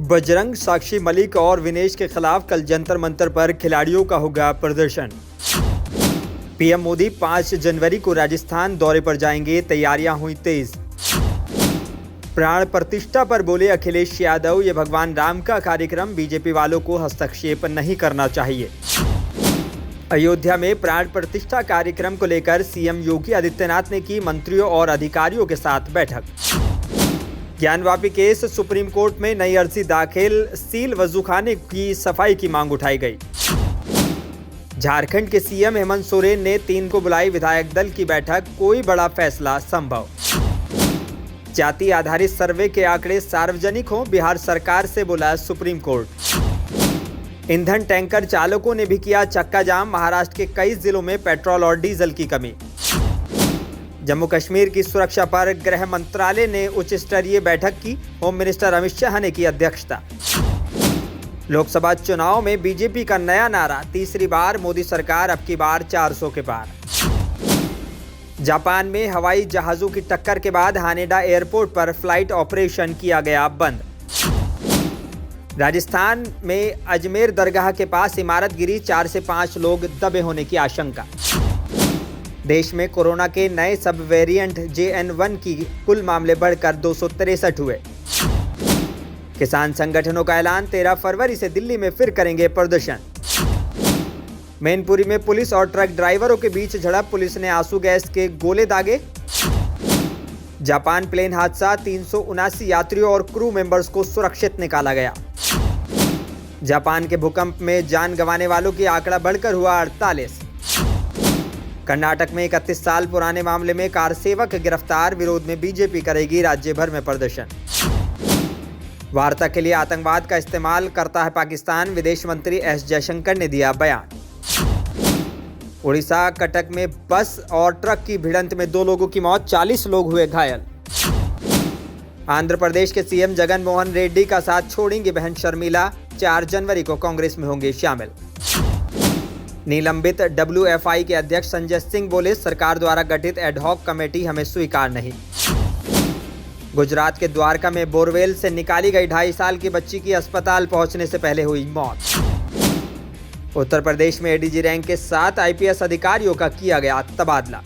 बजरंग, साक्षी मलिक और विनेश के खिलाफ कल जंतर मंतर पर खिलाड़ियों का होगा प्रदर्शन। पीएम मोदी 5 जनवरी को राजस्थान दौरे पर जाएंगे, तैयारियां हुई तेज। प्राण प्रतिष्ठा पर बोले अखिलेश यादव, ये भगवान राम का कार्यक्रम, बीजेपी वालों को हस्तक्षेप नहीं करना चाहिए। अयोध्या में प्राण प्रतिष्ठा कार्यक्रम को लेकर सीएम योगी आदित्यनाथ ने की मंत्रियों और अधिकारियों के साथ बैठक। ज्ञानवापी केस सुप्रीम कोर्ट में नई अर्जी दाखिल, सील वजूखाने की सफाई की मांग उठाई गई। झारखंड के सीएम हेमंत सोरेन ने 3 को बुलाई विधायक दल की बैठक, कोई बड़ा फैसला संभव। जाति आधारित सर्वे के आंकड़े सार्वजनिक हों, बिहार सरकार से बोला सुप्रीम कोर्ट। ईंधन टैंकर चालकों ने भी किया चक्का जाम, महाराष्ट्र के कई जिलों में पेट्रोल और डीजल की कमी। जम्मू कश्मीर की सुरक्षा पर गृह मंत्रालय ने उच्च स्तरीय बैठक की, होम मिनिस्टर अमित शाह ने की अध्यक्षता। लोकसभा चुनाव में बीजेपी का नया नारा, तीसरी बार मोदी सरकार, अब की बार 400 के पार। जापान में हवाई जहाजों की टक्कर के बाद हानेडा एयरपोर्ट पर फ्लाइट ऑपरेशन किया गया बंद। राजस्थान में अजमेर दरगाह के पास इमारत गिरी, 4 से 5 लोग दबे होने की आशंका। देश में कोरोना के नए सब वेरिएंट JN1 की कुल मामले बढ़कर 263 हुए। किसान संगठनों का ऐलान, 13 फरवरी से दिल्ली में फिर करेंगे प्रदर्शन। मैनपुरी में पुलिस और ट्रक ड्राइवरों के बीच झड़प, पुलिस ने आंसू गैस के गोले दागे। जापान प्लेन हादसा, 379 यात्रियों और क्रू मेंबर्स को सुरक्षित निकाला गया। जापान के भूकंप में जान गंवाने वालों की आंकड़ा बढ़कर हुआ 48। कर्नाटक में 31 साल पुराने मामले में कार सेवक गिरफ्तार, विरोध में बीजेपी करेगी राज्य भर में प्रदर्शन। वार्ता के लिए आतंकवाद का इस्तेमाल करता है पाकिस्तान, विदेश मंत्री एस जयशंकर ने दिया बयान। उड़ीसा कटक में बस और ट्रक की भिड़ंत में 2 लोगों की मौत, 40 लोग हुए घायल। आंध्र प्रदेश के सीएम जगन मोहन रेड्डी का साथ छोड़ेंगी बहन शर्मिला, 4 जनवरी को कांग्रेस में होंगे शामिल। निलंबित WFI के अध्यक्ष संजय सिंह बोले, सरकार द्वारा गठित एडहॉक कमेटी हमें स्वीकार नहीं। गुजरात के द्वारका में बोरवेल से निकाली गई 2.5 साल की बच्ची की अस्पताल पहुंचने से पहले हुई मौत। उत्तर प्रदेश में ADG रैंक के 7 IPS अधिकारियों का किया गया तबादला।